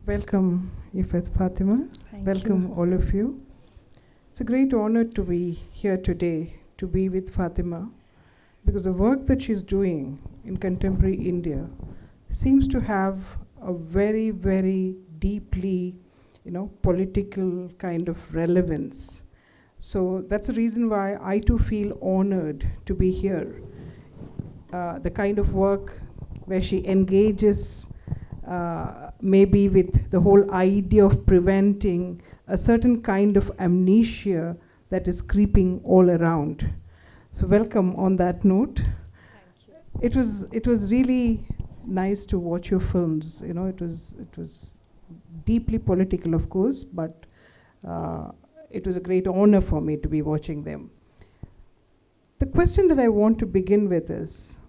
Welcome, Iffat, Fatima. Thank Welcome, you. all of you. It's a great honor to be here today, to be with Fatima, because the work that she's doing in contemporary India seems to have a very, very deeply, political kind of relevance. So that's the reason why I too feel honored to be here. The kind of work where she engages maybe with the whole idea of preventing a certain kind of amnesia that is creeping all around. So welcome on that note. Thank you. It was really nice to watch your films. It was deeply political, of course, but it was a great honor for me to be watching them. The question that I want to begin with is,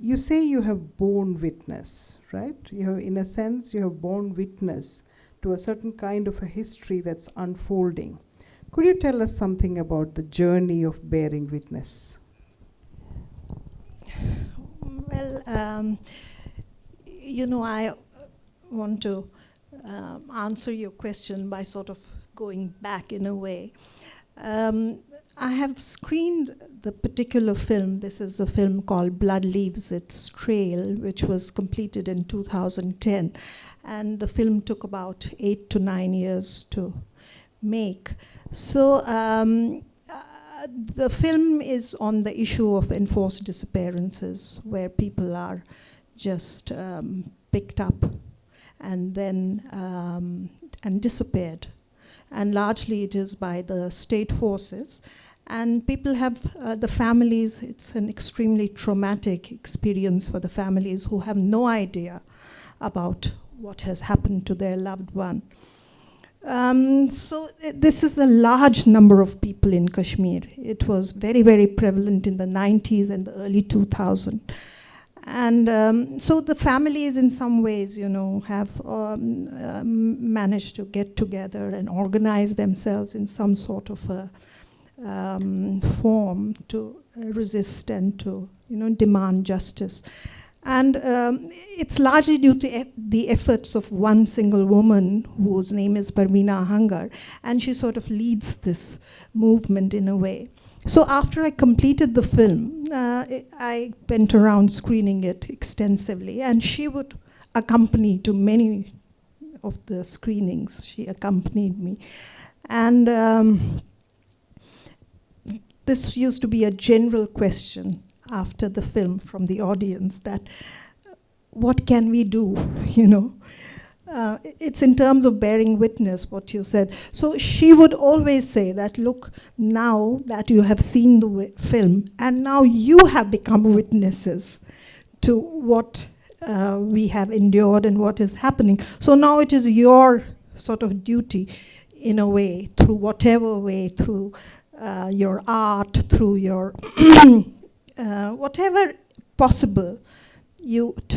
you say you have borne witness, right? In a sense, you have borne witness to a certain kind of a history that's unfolding. Could you tell us something about the journey of bearing witness? Well, I want to answer your question by sort of going back in a way. I have screened the particular film. This is a film called Blood Leaves Its Trail, which was completed in 2010. And the film took about 8 to 9 years to make. So the film is on the issue of enforced disappearances, where people are just picked up and then and disappeared. And largely it is by the state forces. And people have, the families, it's an extremely traumatic experience for the families who have no idea about what has happened to their loved one. So this is a large number of people in Kashmir. It was very, very prevalent in the 90s and the early 2000s. And so the families in some ways, have managed to get together and organize themselves in some sort of a form to resist and to, demand justice. And it's largely due to the efforts of one single woman whose name is Meena, and she sort of leads this movement in a way. So after I completed the film, I went around screening it extensively, and she would accompany to many of the screenings. She accompanied me. And this used to be a general question after the film from the audience, that what can we do, It's in terms of bearing witness, what you said. So she would always say that, look, now that you have seen the film, and now you have become witnesses to what we have endured and what is happening. So now it is your sort of duty, in a way, through whatever way, through your art, through your whatever possible,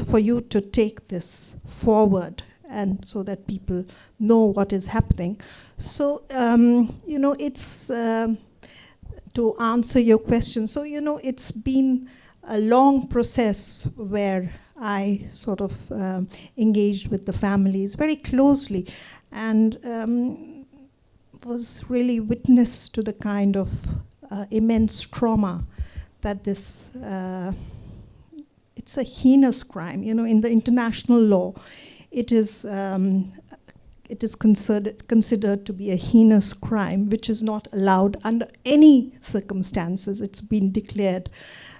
for you to take this forward, and so that people know what is happening. So, it's to answer your question. So, it's been a long process where I sort of engaged with the families very closely, and was really witness to the kind of immense trauma that this, it's a heinous crime. In the international law, it is considered to be a heinous crime, which is not allowed under any circumstances. It's been declared,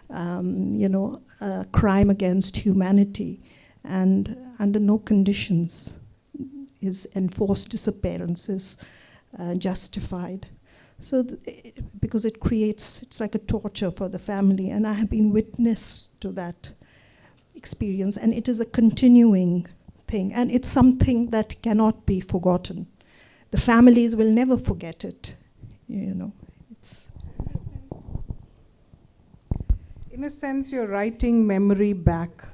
a crime against humanity, and under no conditions is enforced disappearances justified. So, because it's like a torture for the family, and I have been witness to that experience, and it is a continuing thing, and it's something that cannot be forgotten. The families will never forget it, It's In a sense, you're writing memory back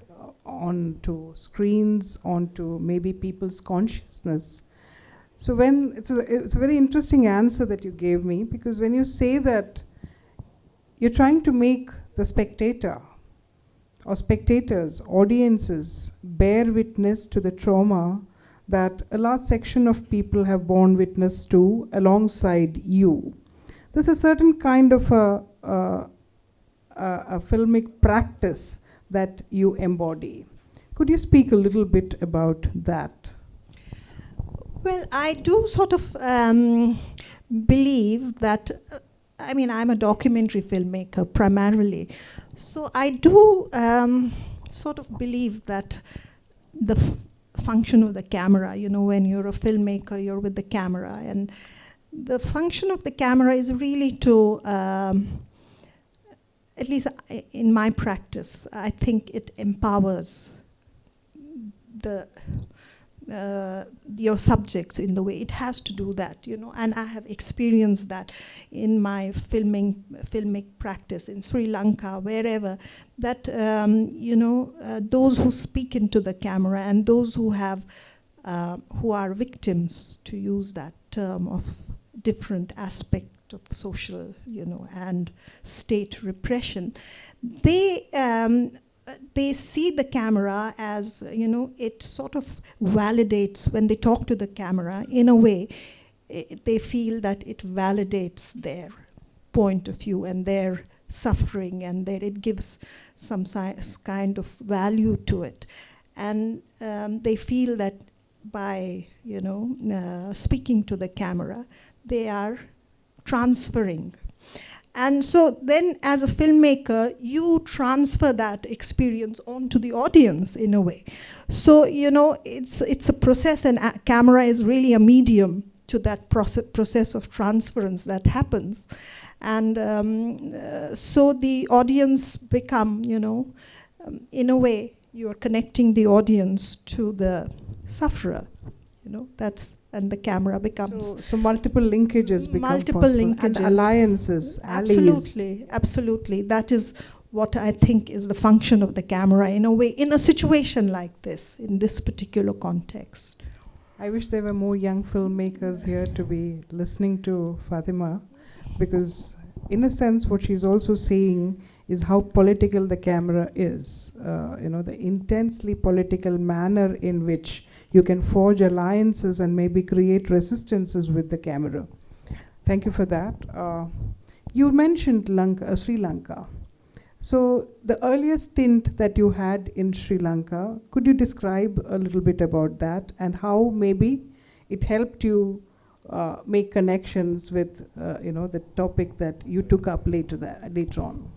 onto screens, onto maybe people's consciousness. So it's a very interesting answer that you gave me, because when you say that you're trying to make the spectator or spectators, audiences, bear witness to the trauma that a large section of people have borne witness to alongside you. There's a certain kind of a filmic practice that you embody. Could you speak a little bit about that? Well, I do sort of believe that, I mean, I'm a documentary filmmaker primarily. So I do sort of believe that the function of the camera, you know, when you're a filmmaker, you're with the camera. And the function of the camera is really to, at least in my practice, I think it empowers your subjects in the way. It has to do that, you know, and I have experienced that in my filmic practice in Sri Lanka, wherever, that, you know, those who speak into the camera and those who have, who are victims, to use that term, of different aspect of social, you know, and state repression, they see the camera as, you know, it sort of validates, when they talk to the camera, in a way, they feel that it validates their point of view and their suffering, and that it gives some kind of value to it. And they feel that by, you know, speaking to the camera, they are transferring. And so then, as a filmmaker, you transfer that experience onto the audience in a way. So, you know, it's a process, and a camera is really a medium to that process of transference that happens. And so the audience become, you know, in a way, you are connecting the audience to the sufferer. You know, that's, and the camera becomes... So multiple linkages become multiple possible. linkages. And alliances, allies. Absolutely, absolutely. That is what I think is the function of the camera, in a way, in a situation like this, in this particular context. I wish there were more young filmmakers here to be listening to Fatima, because in a sense what she's also saying is how political the camera is. You know, the intensely political manner in which you can forge alliances and maybe create resistances with the camera. Thank you for that. You mentioned Sri Lanka. So the earliest stint that you had in Sri Lanka, could you describe a little bit about that and how maybe it helped you make connections with you know, the topic that you took up later on?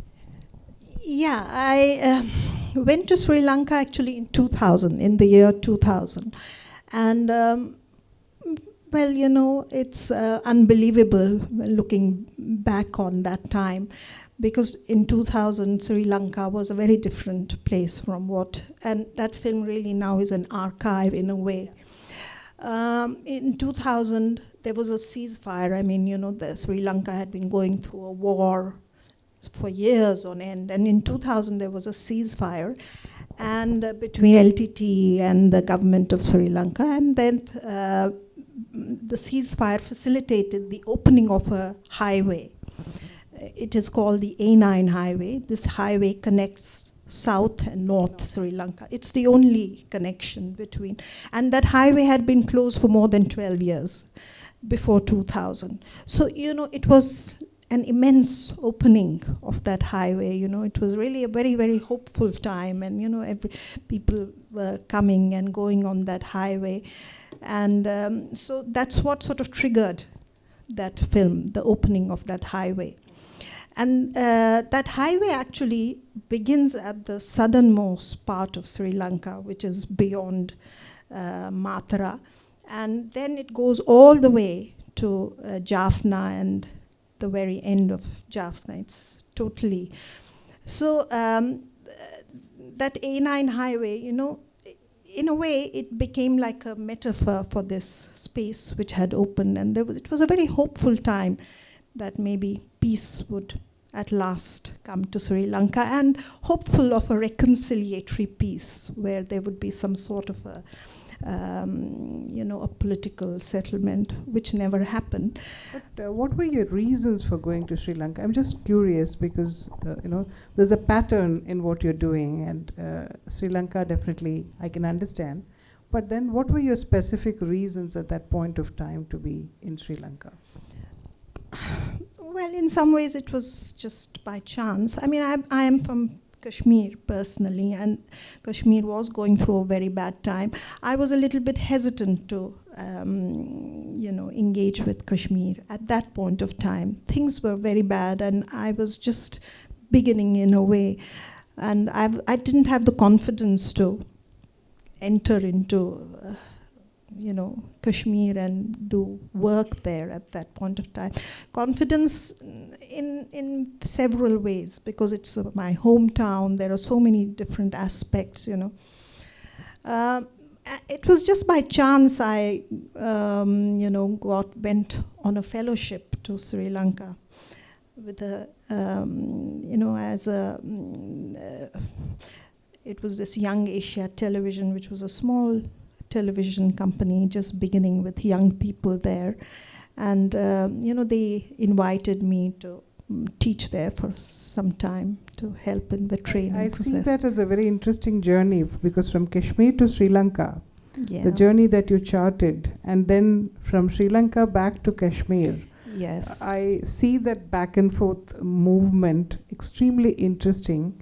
Yeah, I went to Sri Lanka actually in 2000, in the year 2000. And, well, you know, it's unbelievable looking back on that time, because in 2000, Sri Lanka was a very different place from what, and that film really now is an archive in a way. In 2000, there was a ceasefire. I mean, you know, Sri Lanka had been going through a war for years on end, and in 2000 there was a ceasefire, and between LTT and the government of Sri Lanka, and then the ceasefire facilitated the opening of a highway. It is called the A9 highway. This highway connects South and North Sri Lanka. It's the only connection between, and that highway had been closed for more than 12 years before 2000. So, you know, it was an immense opening of that highway. You know, it was really a very, very hopeful time, and, you know, people were coming and going on that highway. And so that's what sort of triggered that film, the opening of that highway. And that highway actually begins at the southernmost part of Sri Lanka, which is beyond Mathura. And then it goes all the way to Jaffna and the very end of Jaffna. It's totally... So that A9 highway, you know, in a way, it became like a metaphor for this space which had opened. And it was a very hopeful time that maybe peace would at last come to Sri Lanka, and hopeful of a reconciliatory peace where there would be some sort of a, you know, a political settlement, which never happened. But what were your reasons for going to Sri Lanka? I'm just curious, because you know, there's a pattern in what you're doing, and Sri Lanka definitely I can understand. But then what were your specific reasons at that point of time to be in Sri Lanka? Well, in some ways it was just by chance. I mean, I am from Kashmir personally, and Kashmir was going through a very bad time. I was a little bit hesitant to, engage with Kashmir at that point of time. Things were very bad, and I was just beginning in a way, and I didn't have the confidence to enter into, Kashmir and do work there at that point of time. Confidence in several ways, because it's my hometown. There are so many different aspects, It was just by chance I, went on a fellowship to Sri Lanka with a, it was this Young Asia Television, which was a small television company just beginning with young people there. And, they invited me to teach there for some time to help in the training process. I see that as a very interesting journey, because from Kashmir to Sri Lanka, Yeah. the journey that you charted, and then from Sri Lanka back to Kashmir. Yes. I see that back and forth movement extremely interesting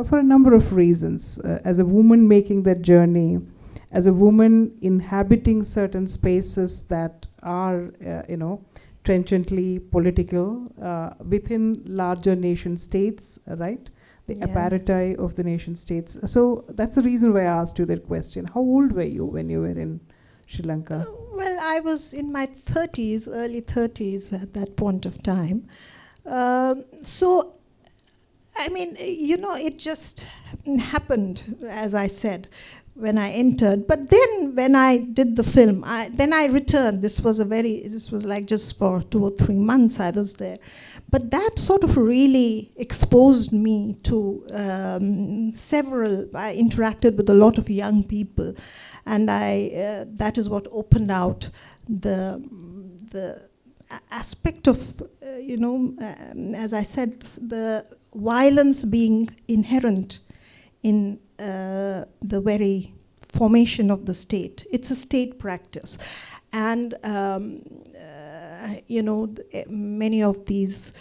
for a number of reasons. As a woman making that journey, as a woman inhabiting certain spaces that are, trenchantly political within larger nation states, right? The Yeah. apparatus of the nation states. So that's the reason why I asked you that question. How old were you when you were in Sri Lanka? Well, I was in my 30s, early 30s at that point of time. So, I mean, it just happened, as I said, when I entered. But then when I did the film, then I returned. This was like just for 2 or 3 months I was there. But that sort of really exposed me to I interacted with a lot of young people. And that is what opened out the aspect of, as I said, the violence being inherent in the very formation of the state. It's a state practice. And, many of these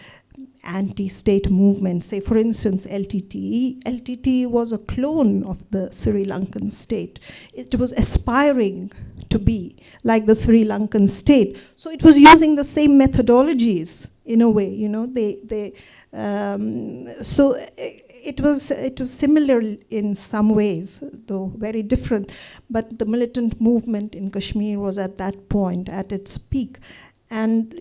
anti-state movements, say for instance LTTE was a clone of the Sri Lankan state. It was aspiring to be like the Sri Lankan state. So it was using the same methodologies in a way, so it was similar in some ways, though very different. But the militant movement in Kashmir was at that point, at its peak. And,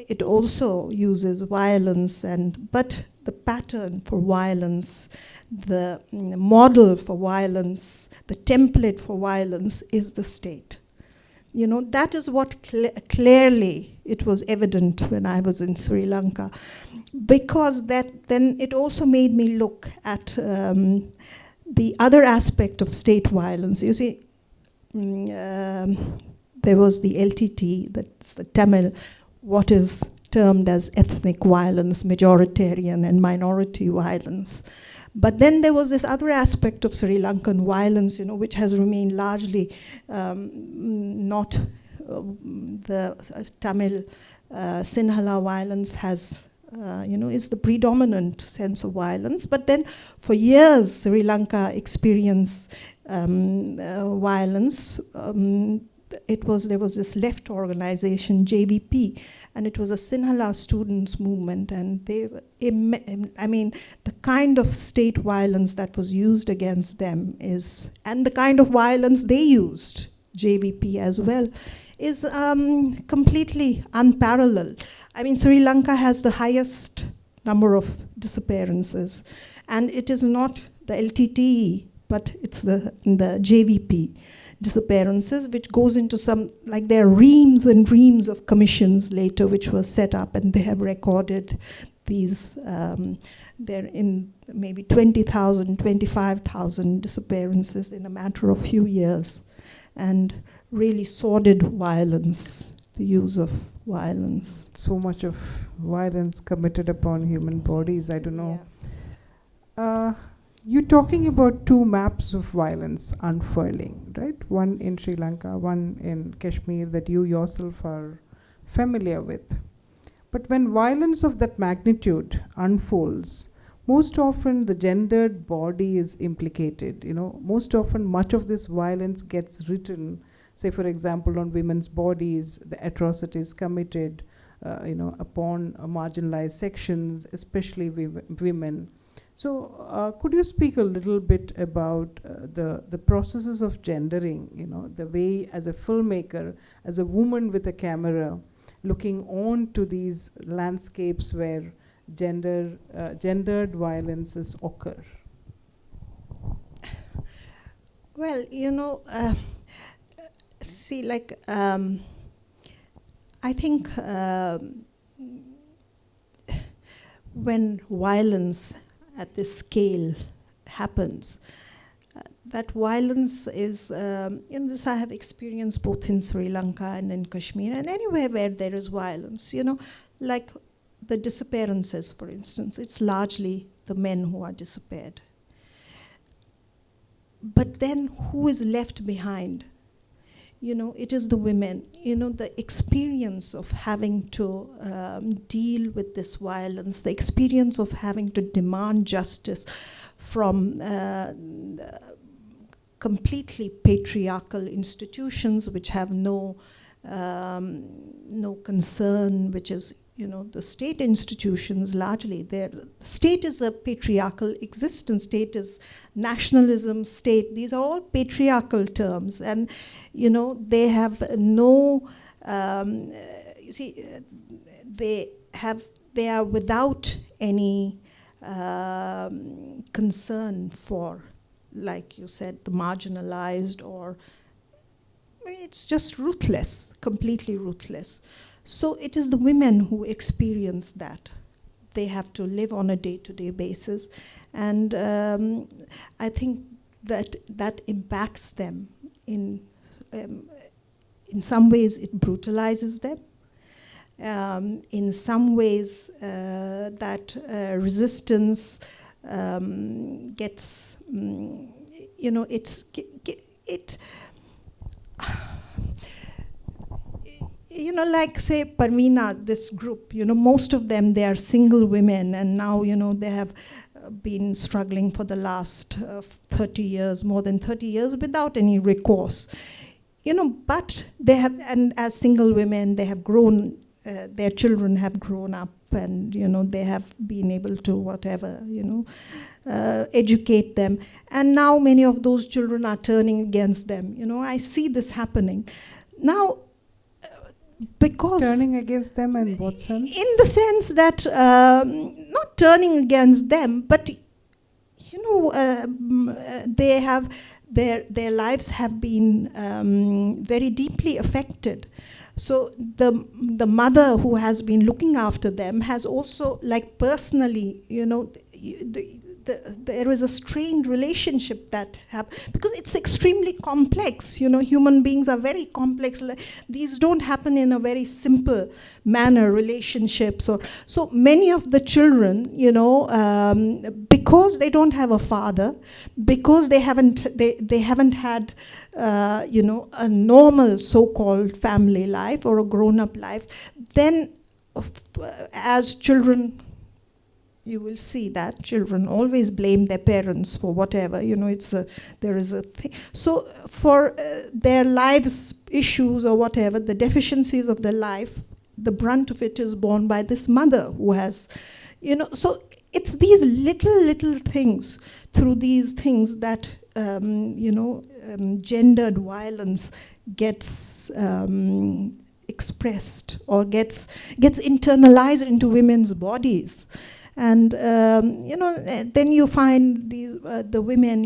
it also uses violence, but the pattern for violence, the model for violence, the template for violence is the state. That is what clearly it was evident when I was in Sri Lanka, because then it also made me look at the other aspect of state violence. You see, there was the LTT, that's the Tamil, what is termed as ethnic violence, majoritarian and minority violence. But then there was this other aspect of Sri Lankan violence, which has remained largely not the Tamil Sinhala violence has, is the predominant sense of violence. But then for years, Sri Lanka experienced violence. There was this left organization, JVP, and it was a Sinhala students movement, and the kind of state violence that was used against them and the kind of violence they used, JVP as well, is completely unparalleled. I mean, Sri Lanka has the highest number of disappearances, and it is not the LTTE, but it's the JVP disappearances, which goes into there are reams and reams of commissions later which were set up, and they have recorded these, they're in maybe 20,000, 25,000 disappearances in a matter of few years, and really sordid violence, the use of violence. So much of violence committed upon human bodies, I don't know. Yeah. You're talking about two maps of violence unfurling, right? One in Sri Lanka, one in Kashmir that you yourself are familiar with. But when violence of that magnitude unfolds, most often the gendered body is implicated. Most often much of this violence gets written, say for example, on women's bodies, the atrocities committed, upon marginalized sections, especially women. So, could you speak a little bit about the processes of gendering? The way, as a filmmaker, as a woman with a camera, looking on to these landscapes where gendered violences occur. Well, see, like, I think when violence at this scale happens, that violence is, this I have experienced both in Sri Lanka and in Kashmir and anywhere where there is violence, like the disappearances, for instance, it's largely the men who are disappeared. But then who is left behind? It is the women. The experience of having to deal with this violence, the experience of having to demand justice from completely patriarchal institutions which have no concern, which is, the state institutions largely. The state is a patriarchal existence, state is nationalism, state, these are all patriarchal terms, and they have no, you see, they are without any concern for, like you said, the marginalized, or it's just ruthless, completely ruthless. So it is the women who experience that. They have to live on a day-to-day basis, and I think that impacts them in some ways. It brutalizes them. In some ways, that resistance gets, like say Meena, this group, most of them, they are single women, and now, they have been struggling for the last 30 years, more than 30 years, without any recourse. But they have, and as single women, they have grown, their children have grown up, and, they have been able to, whatever, educate them. And now many of those children are turning against them. I see this happening. Now, because turning against them in what sense? In the sense that not turning against them, but they have their lives have been very deeply affected. So the mother who has been looking after them has also, like, personally, there is a strained relationship that happens, because it's extremely complex. Human beings are very complex. These don't happen in a very simple manner, relationships. So many of the children, because they don't have a father, because they haven't had a normal so-called family life or a grown-up life, then as children, you will see that children always blame their parents for whatever, there is a thing. So for their lives issues or whatever, the deficiencies of their life, the brunt of it is borne by this mother who has, so it's these little things, through these things that, gendered violence gets expressed or gets internalized into women's bodies. And then you find the women,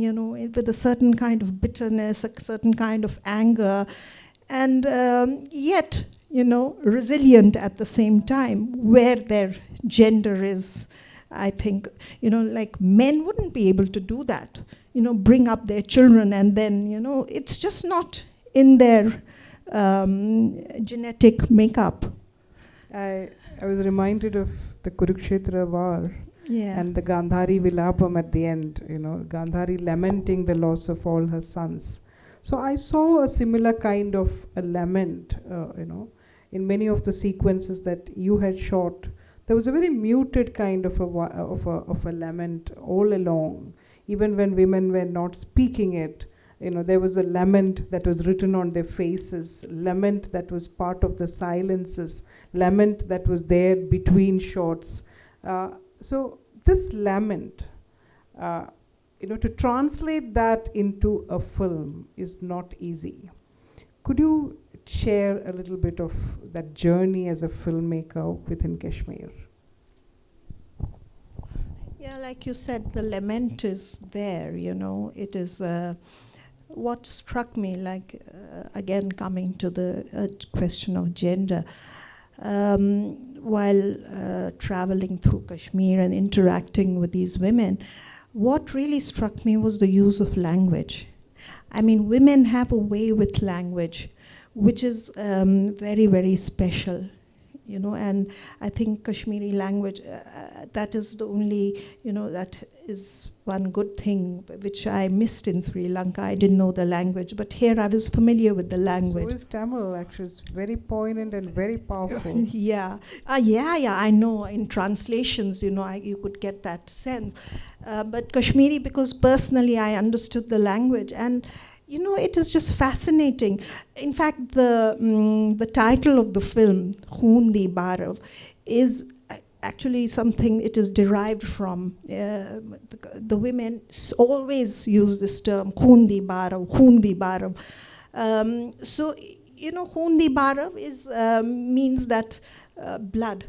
with a certain kind of bitterness, a certain kind of anger, and yet, resilient at the same time, where their gender is, I think, like men wouldn't be able to do that, bring up their children, and then, it's just not in their genetic makeup. I was reminded of the Kurukshetra war, Yeah. And the Gandhari Vilapam at the end, Gandhari lamenting the loss of all her sons. So I saw a similar kind of a lament, in many of the sequences that you had shot. There was a very muted kind of a lament all along, even when women were not speaking it. There was a lament that was written on their faces, lament that was part of the silences, lament that was there between shots. So this lament, to translate that into a film is not easy. Could you share a little bit of that journey as a filmmaker within Kashmir? Yeah, like you said, the lament is there, It is what struck me, again, coming to the question of gender. While traveling through Kashmir and interacting with these women, what really struck me was the use of language. I mean, women have a way with language, which is very, very special, and I think Kashmiri language, that is the only, that is one good thing, which I missed in Sri Lanka. I didn't know the language, but here I was familiar with the language. So is Tamil, actually. It's very poignant and very powerful. Yeah, I know. In translations, you could get that sense. But Kashmiri, because personally I understood the language, and it is just fascinating. In fact, the title of the film, Khundi Barav, is actually something, it is derived from, the women always use this term, Khundi Barav, Khundi Barav. So, Khundi Barav means that blood.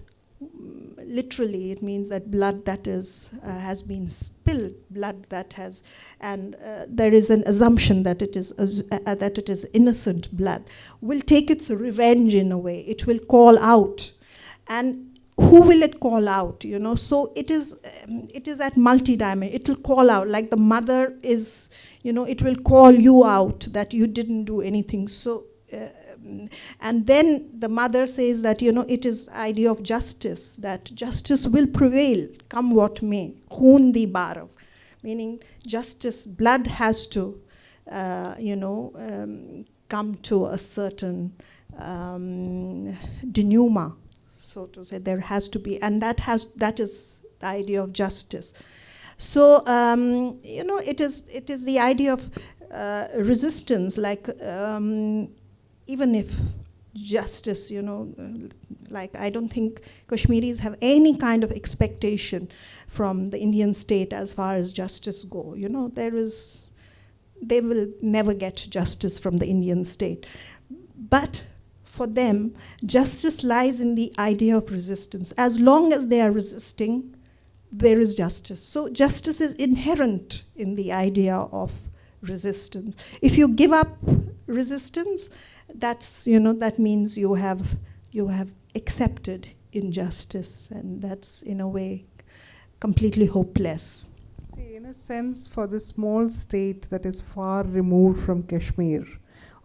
Literally, it means that blood that has been spilled, blood that has, and there is an assumption that it is innocent blood, will take its revenge in a way. It will call out, and who will it call out? So it is at multi-dimension. It will call out, like the mother is. It will call you out that you didn't do anything. So. And then the mother says that, it is idea of justice, that justice will prevail, come what may. Khundi Barav, meaning justice, blood has to, come to a certain denouement, so to say. There has to be, and that is the idea of justice. So, it is the idea of resistance, like. Even if justice, I don't think Kashmiris have any kind of expectation from the Indian state as far as justice go. They will never get justice from the Indian state. But for them, justice lies in the idea of resistance. As long as they are resisting, there is justice. So justice is inherent in the idea of resistance. If you give up resistance, that means you have accepted injustice, and that's in a way completely hopeless. See, in a sense, for the small state that is far removed from Kashmir,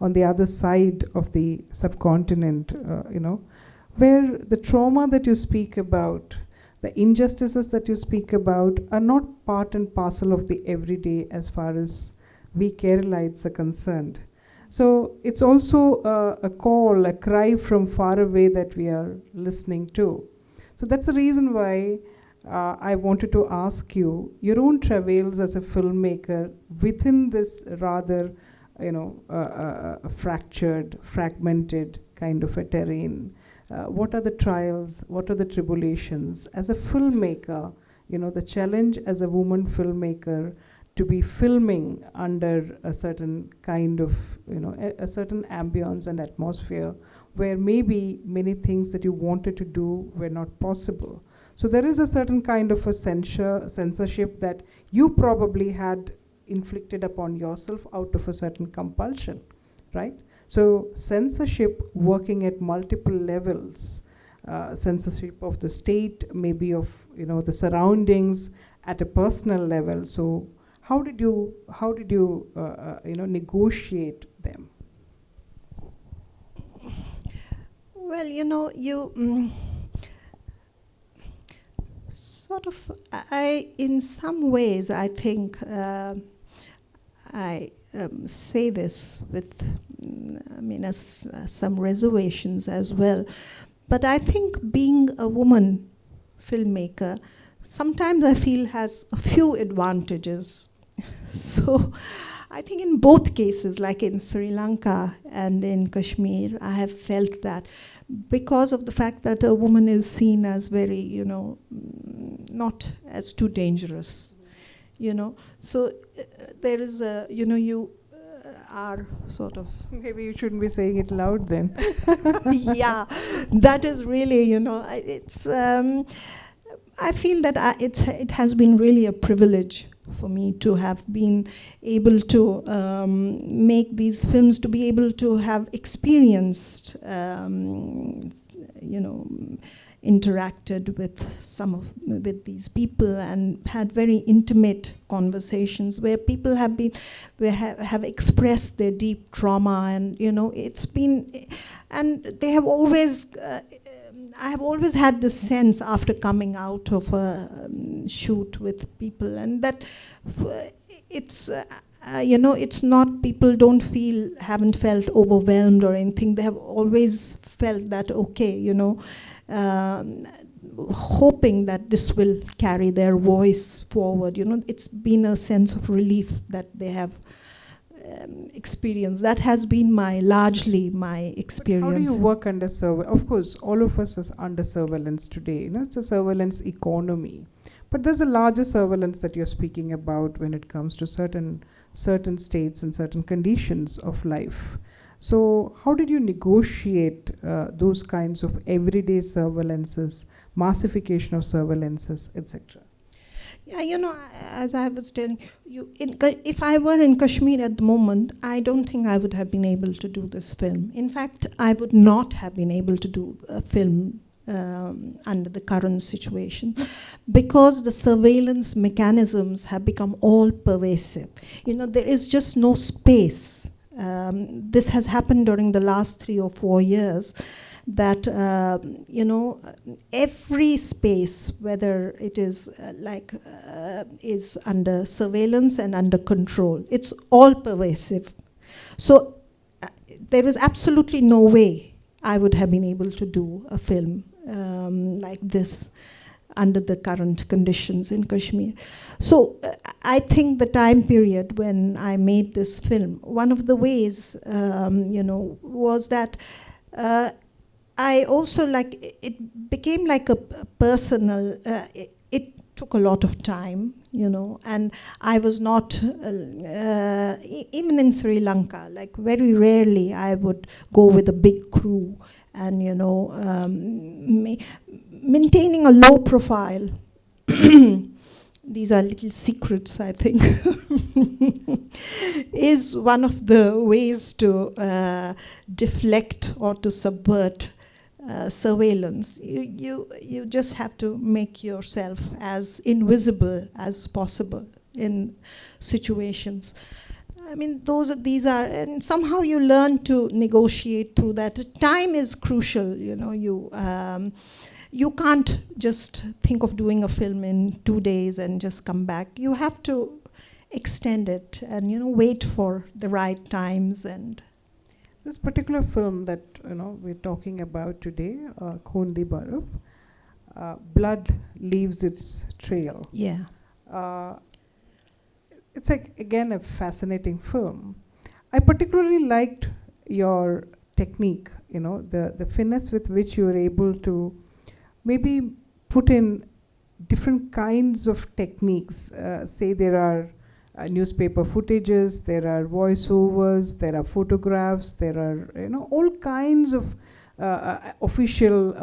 on the other side of the subcontinent, where the trauma that you speak about, the injustices that you speak about, are not part and parcel of the everyday as far as we Keralites are concerned. So it's also a call, a cry from far away that we are listening to. So that's the reason why I wanted to ask you your own travails as a filmmaker within this rather, fractured, fragmented kind of a terrain. What are the trials? What are the tribulations? As a filmmaker, the challenge as a woman filmmaker to be filming under a certain kind of, a certain ambience and atmosphere where maybe many things that you wanted to do were not possible. So there is a certain kind of a censorship that you probably had inflicted upon yourself out of a certain compulsion, right? So censorship working at multiple levels, censorship of the state, maybe of, the surroundings at a personal level. So how did you negotiate them? Well, sort of, in some ways, I think I say this with, some reservations as well. But I think being a woman filmmaker, sometimes I feel has a few advantages. So I think in both cases, like in Sri Lanka and in Kashmir, I have felt that because of the fact that a woman is seen as very, not as too dangerous, So there is a, you are sort of... Maybe you shouldn't be saying it loud then. Yeah, that is really, it's... I feel that it has been really a privilege for me to have been able to make these films, to be able to have experienced, interacted with these people and had very intimate conversations where people have expressed their deep trauma, and it's been, and they have always. I have always had this sense after coming out of a shoot with people, and that it's it's not, people haven't felt overwhelmed or anything. They have always felt that okay, hoping that this will carry their voice forward. It's been a sense of relief that they have experience. That has been largely my experience. But how do you work under surveillance? Of course, all of us is under surveillance today. It's a surveillance economy. But there's a larger surveillance that you're speaking about when it comes to certain states and certain conditions of life. So how did you negotiate those kinds of everyday surveillances, massification of surveillances, etc.? Yeah, as I was telling you, if I were in Kashmir at the moment, I don't think I would have been able to do this film. In fact, I would not have been able to do a film under the current situation, because the surveillance mechanisms have become all pervasive. There is just no space. This has happened during the last 3 or 4 years, that every space, whether it is is under surveillance and under control, it's all pervasive. So there is absolutely no way I would have been able to do a film like this under the current conditions in Kashmir. So I think the time period when I made this film, one of the ways, was that I also it became like a personal, it took a lot of time, and I was not, even in Sri Lanka, very rarely I would go with a big crew and, maintaining a low profile. These are little secrets, I think, is one of the ways to deflect or to subvert surveillance. You just have to make yourself as invisible as possible in situations. These are, and somehow you learn to negotiate through that. Time is crucial, you can't just think of doing a film in 2 days and just come back. You have to extend it and wait for the right times. And this particular film that we're talking about today, Khondi Barf, blood leaves its trail. Yeah. It's again a fascinating film. I particularly liked your technique, the finesse with which you were able to maybe put in different kinds of techniques. Say there are newspaper footages, there are voiceovers, there are photographs, there are all kinds of official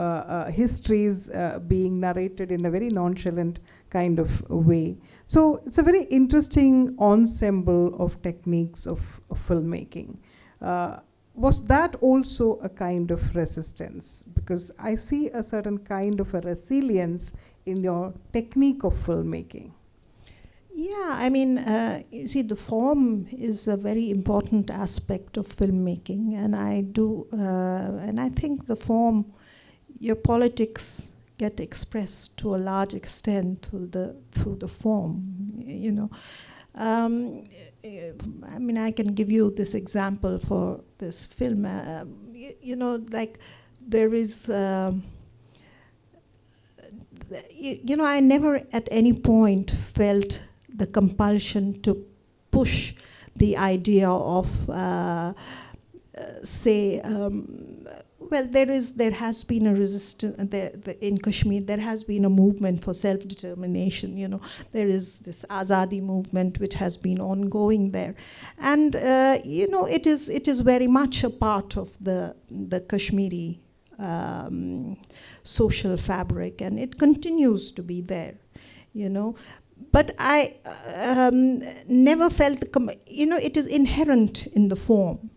histories being narrated in a very nonchalant kind of way. So it's a very interesting ensemble of techniques of filmmaking. Was that also a kind of resistance? Because I see a certain kind of a resilience in your technique of filmmaking. Yeah, you see, the form is a very important aspect of filmmaking, and I think the form, your politics get expressed to a large extent through the form, you know. I mean, I can give you this example for this film. You know, like there is, you know, I never at any point felt the compulsion to push the idea of, say, well, there has been a resistance in Kashmir. There has been a movement for self-determination. You know, there is this Azadi movement which has been ongoing there, and you know, it is very much a part of the Kashmiri social fabric, and it continues to be there. You know, but I never felt you know, it is inherent in the form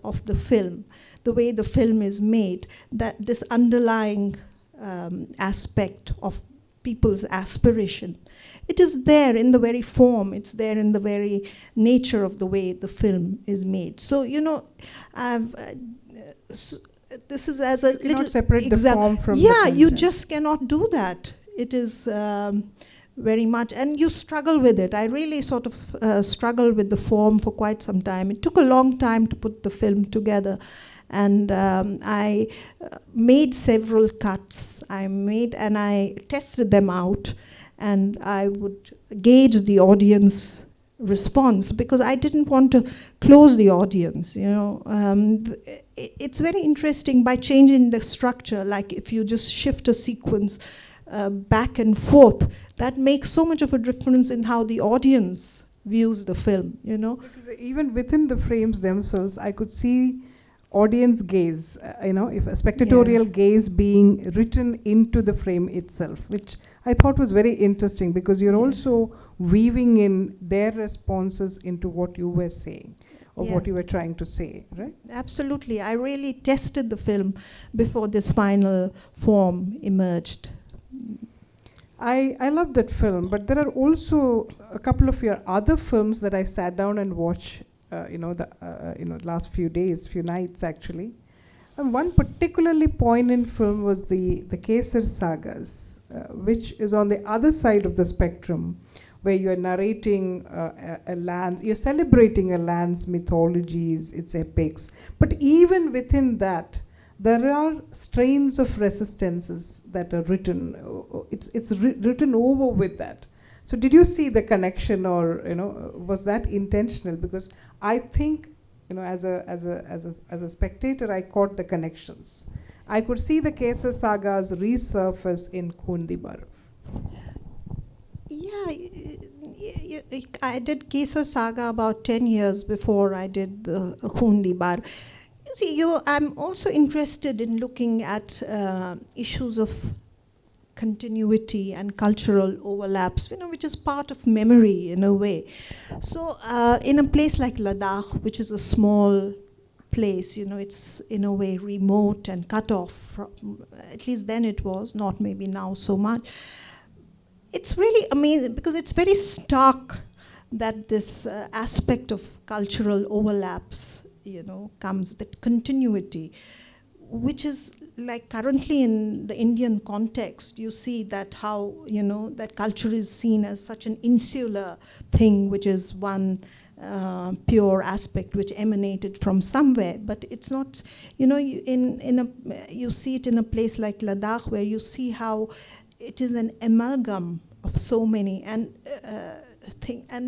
of the film, the way the film is made, that this underlying aspect of people's aspiration, it is there in the very form, it's there in the very nature of the way the film is made. So, you know, this is as a you little cannot separate the form from the content. you just cannot do that. It is very much, and you struggle with it. I really sort of struggled with the form for quite some time. It took a long time to put the film together, and I made several cuts. I tested them out, and I would gauge the audience response, because I didn't want to close the audience, you know. It's very interesting by changing the structure, like if you just shift a sequence back and forth, that makes so much of a difference in how the audience views the film, you know. Because even within the frames themselves, I could see audience gaze, you know, if a spectatorial gaze being written into the frame itself, which I thought was very interesting, because you're also weaving in their responses into what you were saying, or what you were trying to say, right? Absolutely. I really tested the film before this final form emerged. I love that film, but there are also a couple of your other films that I sat down and watched, you know, last few nights actually. And one particularly poignant film was the Kesar Sagas, which is on the other side of the spectrum, where you are narrating a land, you're celebrating a land's mythologies, its epics. But even within that, there are strains of resistances that are written. It's written over with that. So did you see the connection, or, you know, was that intentional? Because I think, you know, as a spectator, I caught the connections. I could see the Kesar Sagas resurface in Khundi Barf. Yeah, I did Kesar Saga about 10 years before I did the Khundi Bar. You see, I'm also interested in looking at issues of continuity and cultural overlaps, you know, which is part of memory in a way. So in a place like Ladakh, which is a small place, you know, it's in a way remote and cut off from, at least then it was, not maybe now so much. It's really amazing, because it's very stark that this aspect of cultural overlaps, you know, comes, that continuity, which is like currently in the Indian context, you see that how, you know, that culture is seen as such an insular thing, which is one pure aspect which emanated from somewhere. But it's not, you know, you see it in a place like Ladakh, where you see how it is an amalgam of so many, and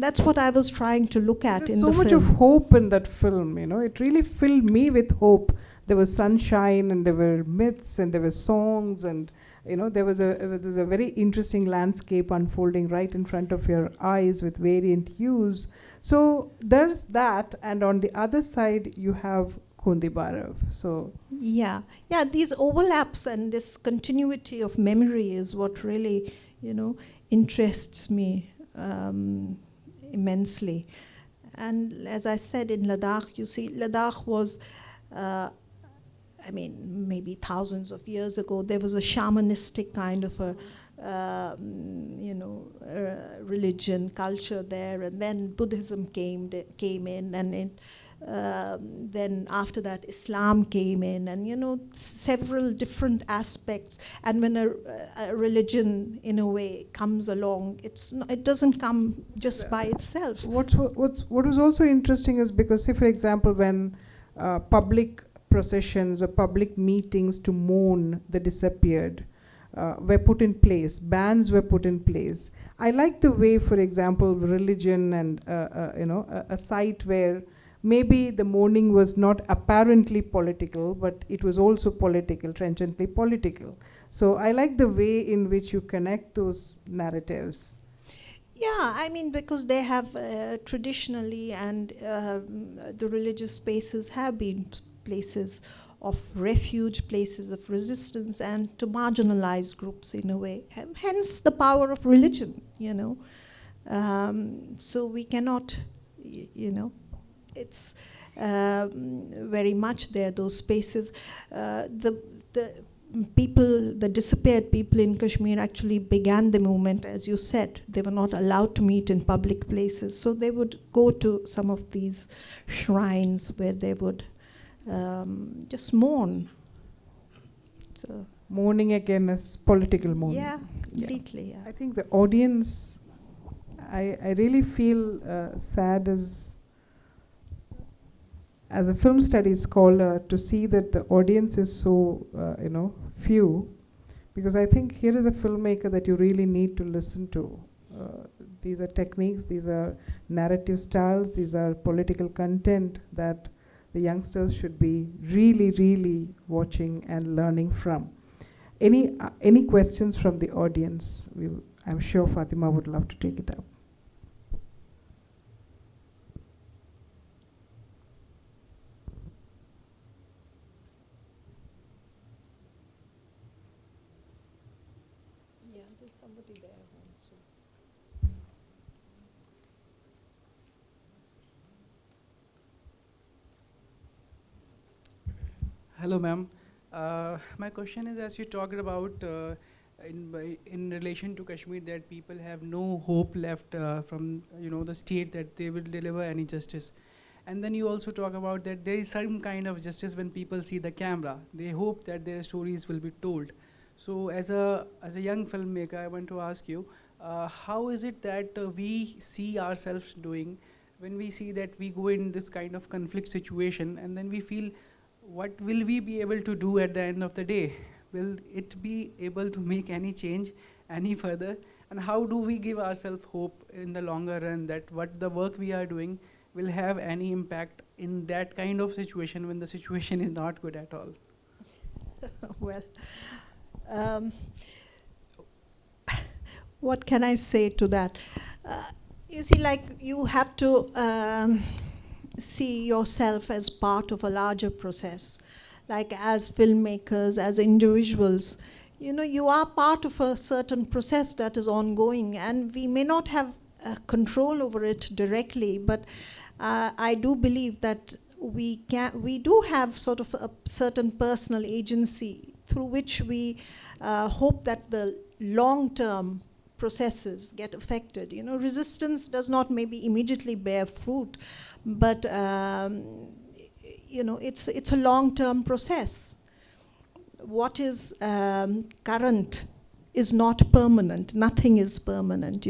that's what I was trying to look at. There's in the film. So much of hope in that film, you know. It really filled me with hope. There was sunshine, and there were myths, and there were songs, and, you know, there was a very interesting landscape unfolding right in front of your eyes with variant hues. So there's that, and on the other side you have Khundi Barf. So yeah, these overlaps and this continuity of memory is what really, you know, interests me immensely. And as I said, in Ladakh, you see, Ladakh was, I mean, maybe thousands of years ago, there was a shamanistic kind of a, you know, religion, culture there, and then Buddhism came in, and it Then after that, Islam came in, and several different aspects. And when a religion, in a way, comes along, it doesn't come just by itself. What was also interesting is because, say, for example, when public processions or public meetings to mourn the disappeared were put in place, bans were put in place. I like the way, for example, religion and a site where maybe the mourning was not apparently political, but it was also political, trenchantly political. So I like the way in which you connect those narratives. Yeah, I mean, because they have traditionally, and the religious spaces have been places of refuge, places of resistance, and to marginalized groups in a way. Hence the power of religion, So we cannot, it's very much there, those spaces. The disappeared people in Kashmir actually began the movement, as you said. They were not allowed to meet in public places, so they would go to some of these shrines where they would just mourn. So mourning again is political mourning. Yeah, completely. Yeah. I think the audience, I really feel sad as a film studies scholar to see that the audience is so few, because I think here is a filmmaker that you really need to listen to. These are techniques, these are narrative styles, these are political content that the youngsters should be really, really watching and learning from. Any questions from the audience? I'm sure Fatima would love to take it up. Yeah, there's somebody there who wants to ask. Hello, ma'am. My question is, as you talked about in relation to Kashmir, that people have no hope left from the state that they will deliver any justice, and then you also talk about that there is some kind of justice when people see the camera. They hope that their stories will be told. So, as a young filmmaker, I want to ask you, how is it that we see ourselves doing when we see that we go in this kind of conflict situation, and then we feel, what will we be able to do at the end of the day? Will it be able to make any change any further? And how do we give ourselves hope in the longer run that what the work we are doing will have any impact in that kind of situation when the situation is not good at all? Well, what can I say to that? You see, you have to see yourself as part of a larger process. Like as filmmakers, as individuals, you are part of a certain process that is ongoing, and we may not have control over it directly, but I do believe that we do have sort of a certain personal agency through which we hope that the long-term processes get affected. Resistance does not maybe immediately bear fruit, but it's a long-term process. What is current is not permanent. Nothing is permanent,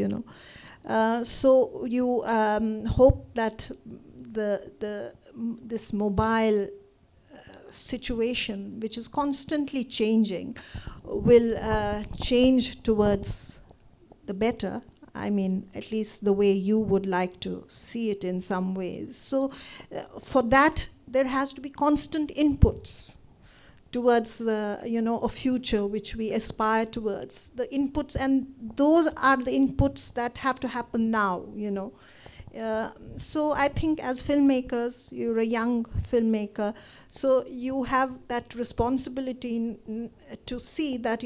So you hope that this mobile situation, which is constantly changing, will change towards the better. I mean, at least the way you would like to see it in some ways. So for that, there has to be constant inputs towards a future which we aspire towards. The inputs, and those are the inputs that have to happen now, So I think as filmmakers, you're a young filmmaker, so you have that responsibility to see that,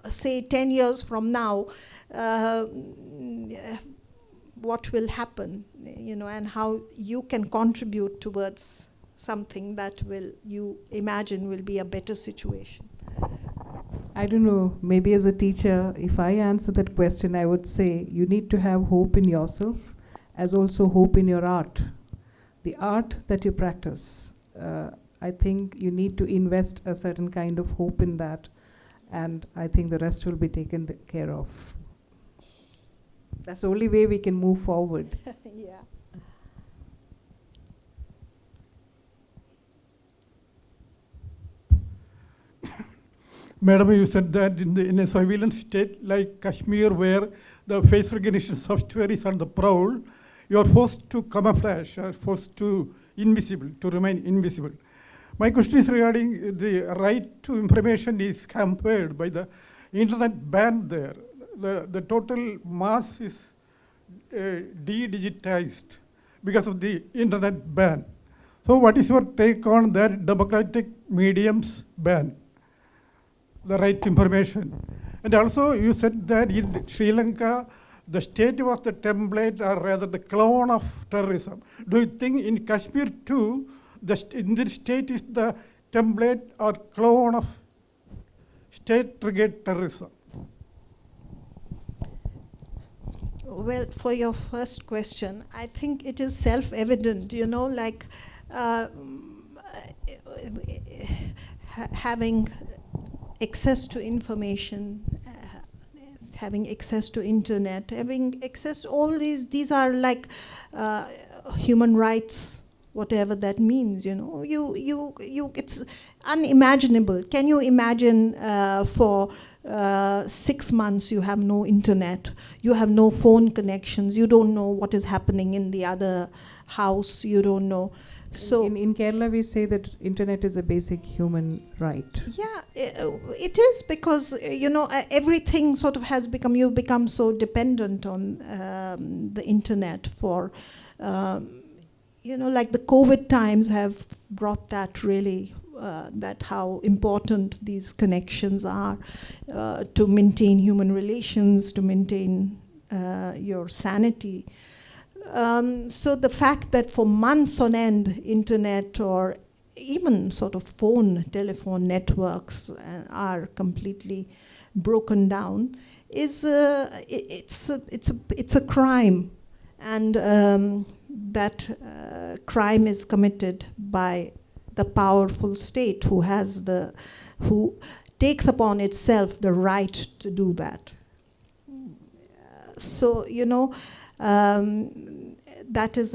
say 10 years from now, what will happen, and how you can contribute towards something that you imagine will be a better situation. I don't know, maybe as a teacher, if I answer that question, I would say you need to have hope in yourself as also hope in your art. the art that you practice, I think you need to invest a certain kind of hope in that, and I think the rest will be taken care of. That's the only way we can move forward. Yeah. Madam, you said that in a surveillance state like Kashmir, where the face recognition software is on the prowl, you are forced to camouflage, you are forced to invisible, to remain invisible. My question is regarding the right to information is hampered by the internet ban there. The total mass is de-digitized because of the internet ban. So what is your take on that democratic mediums ban? The right to information. And also you said that in Sri Lanka, the state was the template or rather the clone of terrorism. Do you think in Kashmir too, Indian state is the template or clone of state-triggered terrorism? Well, for your first question, I think it is self-evident, like having access to information, having access to internet, having access to all these are like human rights, whatever that means, it's unimaginable. Can you imagine for 6 months you have no internet, you have no phone connections, you don't know what is happening in the other house, you don't know. So in Kerala we say that internet is a basic human right. Yeah, it is, because everything sort of has become, you've become so dependent on the internet for like the COVID times have brought that really, that how important these connections are to maintain human relations, to maintain your sanity. So the fact that for months on end, internet or even sort of telephone networks are completely broken down is it's a crime, and that crime is committed by the powerful state who takes upon itself the right to do that. So that is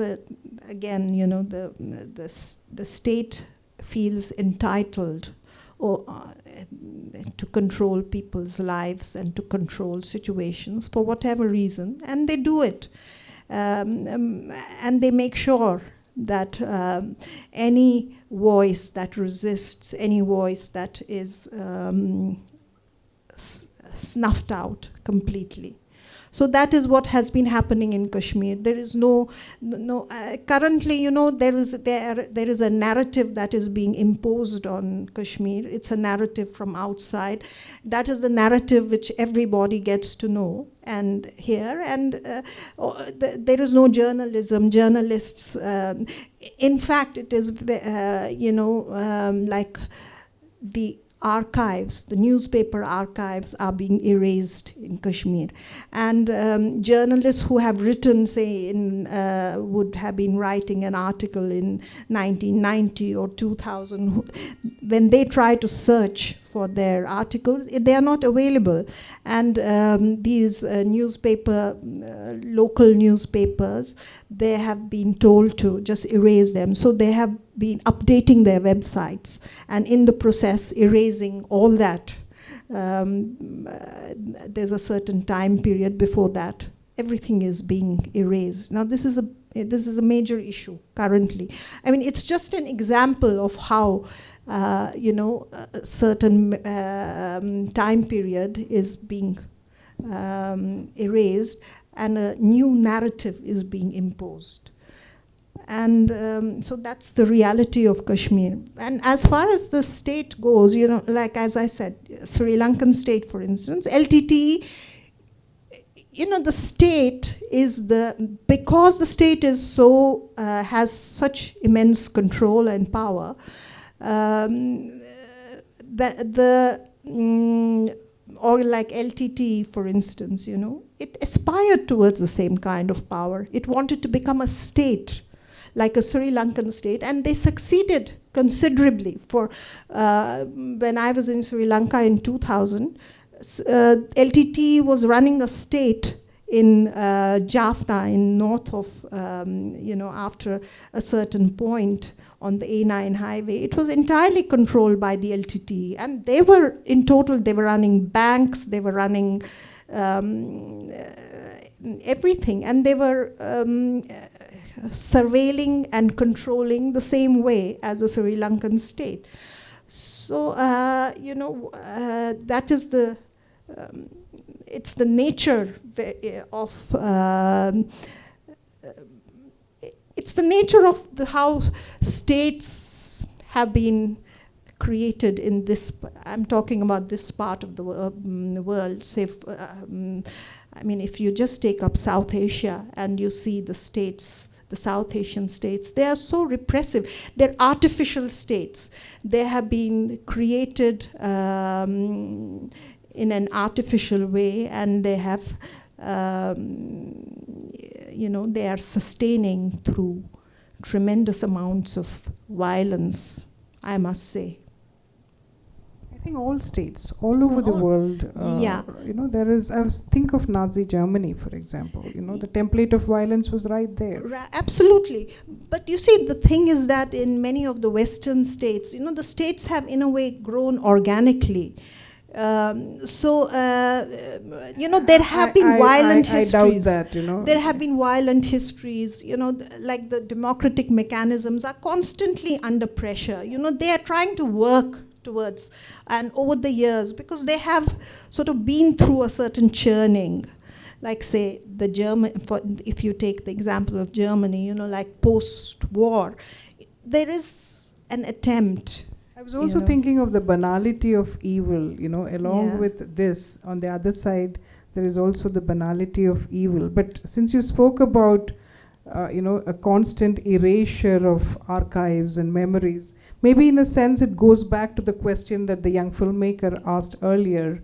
again, the state feels entitled to control people's lives and to control situations for whatever reason, and they do it. And they make sure that any voice that resists, any voice that is snuffed out completely. So that is what has been happening in Kashmir. There is currently, there is a narrative that is being imposed on Kashmir. It's a narrative from outside. That is the narrative which everybody gets to know and hear. And there is no journalism, journalists. In fact, it is, like the archives, the newspaper archives are being erased in Kashmir. And journalists who have written, say, would have been writing an article in 1990 or 2000, when they try to search for their article, they are not available. And these local newspapers, they have been told to just erase them. So they have been updating their websites, and in the process erasing all that. There's a certain time period before that. Everything is being erased. Now this is a major issue currently. I mean, it's just an example of how a certain time period is being erased and a new narrative is being imposed. And so that's the reality of Kashmir. And as far as the state goes, like as I said, Sri Lankan state, for instance, LTTE, the state is because the state is so, has such immense control and power, or like LTT, for instance, it aspired towards the same kind of power. It wanted to become a state. like a Sri Lankan state, and they succeeded considerably. For when I was in Sri Lanka in 2000, LTT was running a state in Jaffna, in north of, after a certain point on the A9 highway. It was entirely controlled by the LTT, and they were, in total, they were running banks, they were running everything, and they were surveilling and controlling the same way as a Sri Lankan state. So, that is the, it's the nature of, it's the nature of how states have been created in this, I'm talking about this part of the world. Say, I mean, if you just take up South Asia and you see the states, the South Asian states, they are so repressive. They're artificial states. They have been created in an artificial way, and they have, they are sustaining through tremendous amounts of violence, I must say. I think all states, all over the world, there is, think of Nazi Germany, for example, the template of violence was right there. Absolutely. But you see, the thing is that in many of the Western states, the states have in a way grown organically. There have been violent histories. I doubt that, There have been violent histories, like the democratic mechanisms are constantly under pressure. They are trying to work towards, and over the years, because they have sort of been through a certain churning. Like, say, the German, if you take the example of Germany, like post-war, there is an attempt. I was also thinking of the banality of evil, along with this, on the other side, there is also the banality of evil. But since you spoke about, a constant erasure of archives and memories, maybe in a sense it goes back to the question that the young filmmaker asked earlier.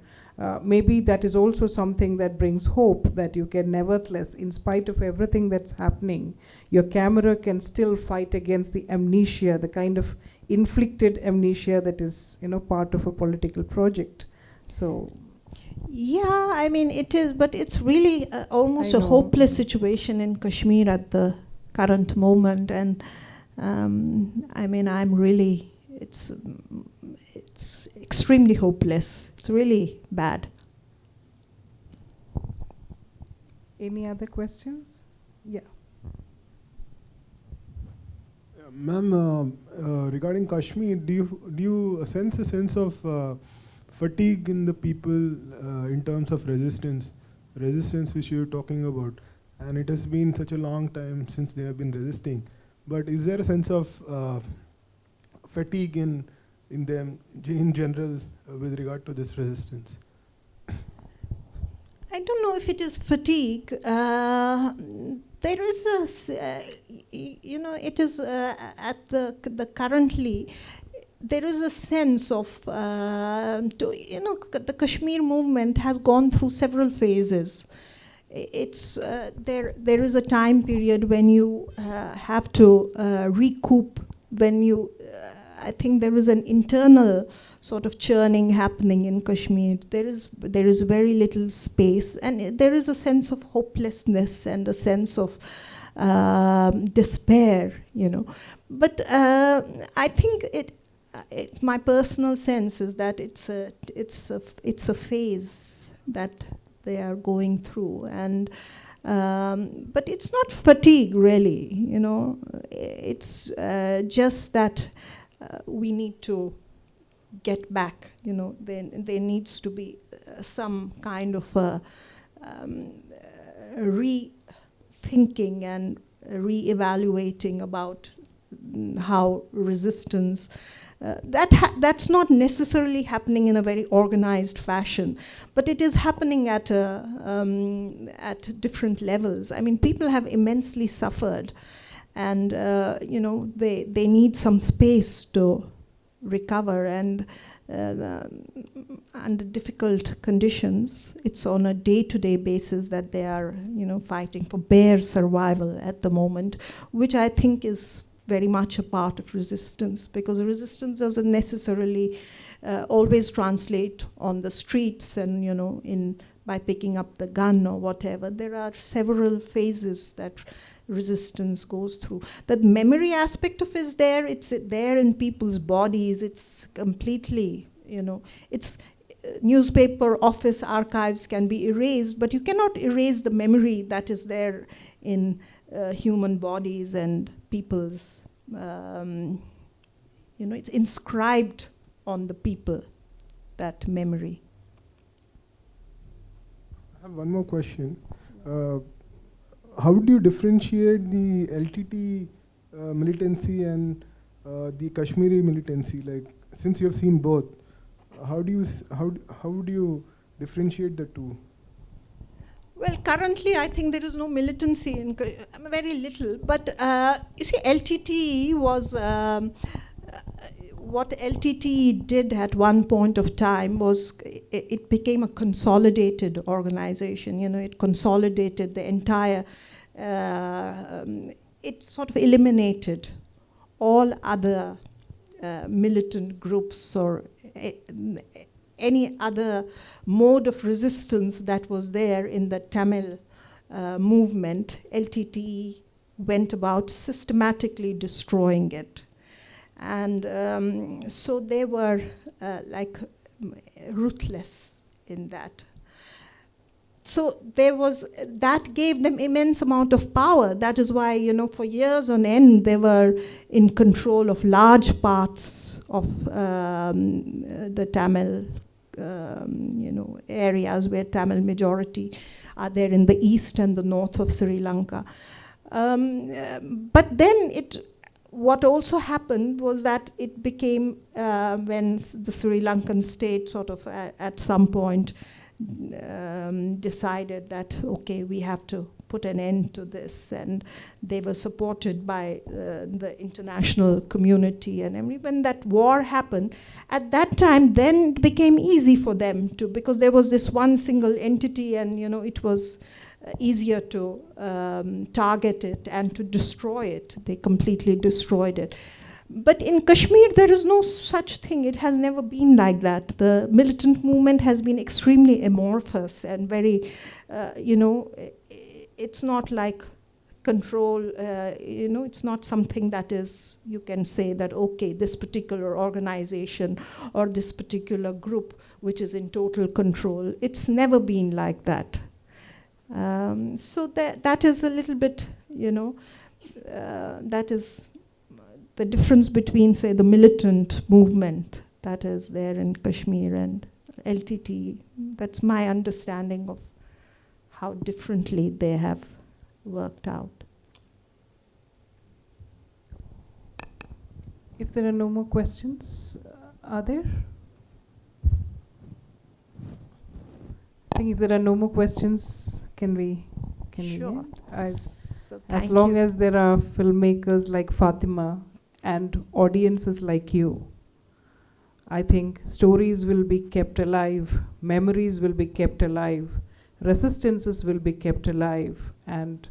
Maybe that is also something that brings hope, that you can nevertheless, in spite of everything that's happening, your camera can still fight against the amnesia, the kind of inflicted amnesia that is, part of a political project. So, yeah, I mean, it is, but it's really almost a hopeless situation in Kashmir at the current moment, and I mean, it's extremely hopeless. It's really bad. Any other questions? Yeah. Ma'am, regarding Kashmir, do you sense a sense of fatigue in the people in terms of resistance which you're talking about? And it has been such a long time since they have been resisting. But is there a sense of fatigue in them in general with regard to this resistance? I don't know if it is fatigue. There is it is at the currently, there is a sense of, the Kashmir movement has gone through several phases. It's there is a time period when you have to recoup, when you, I think there is an internal sort of churning happening in Kashmir. There is very little space, and there is a sense of hopelessness and a sense of despair, But I think it's my personal sense is that it's a phase that they are going through, and but it's not fatigue really, It's just that we need to get back, there needs to be some kind of rethinking and re-evaluating about how resistance, that's not necessarily happening in a very organized fashion, but it is happening at different levels. I mean, people have immensely suffered, and they need some space to recover, and under difficult conditions. It's on a day-to-day basis that they are, fighting for bare survival at the moment, which I think is very much a part of resistance, because resistance doesn't necessarily always translate on the streets and by picking up the gun or whatever. There are several phases that resistance goes through. That memory aspect of it is there. It's there in people's bodies. It's completely, it's newspaper office archives can be erased, but you cannot erase the memory that is there in human bodies and people's, it's inscribed on the people, that memory. I have one more question. How do you differentiate the LTT militancy and the Kashmiri militancy? Like, since you have seen both, how do you differentiate the two? Well, currently I think there is no militancy in very little. But you see, LTT was what LTT did at one point of time was it became a consolidated organization. It consolidated the entire. It sort of eliminated all other militant groups or any other mode of resistance that was there in the Tamil movement. LTT went about systematically destroying it. And so they were ruthless in that. So that gave them immense amount of power. That is why, for years on end, they were in control of large parts of the Tamil, areas where Tamil majority are there in the east and the north of Sri Lanka. But then what also happened was that it became, when the Sri Lankan state sort of at some point decided that, okay, we have to put an end to this, and they were supported by the international community. And when that war happened, at that time, then it became easy for them to, because there was this one single entity, and it was easier to target it and to destroy it. They completely destroyed it. But in Kashmir, there is no such thing. It has never been like that. The militant movement has been extremely amorphous and very, it's not like control, it's not something that is, you can say that, okay, this particular organization or this particular group which is in total control. It's never been like that. So that is a little bit, that is the difference between, say, the militant movement that is there in Kashmir and LTT. That's my understanding of how differently they have worked out. If there are no more questions, are there? I think if there are no more questions, can we Sure. end? So As long as there are filmmakers like Fatima and audiences like you, I think stories will be kept alive, memories will be kept alive, resistances will be kept alive, and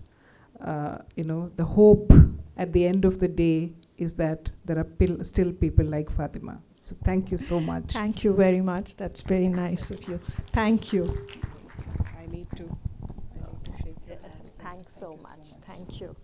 the hope at the end of the day is that there are still people like Fatima. So thank you so much. Thank you very much. That's very nice of you. Thank you. I need to shake your hands. Thanks so much. Thank you.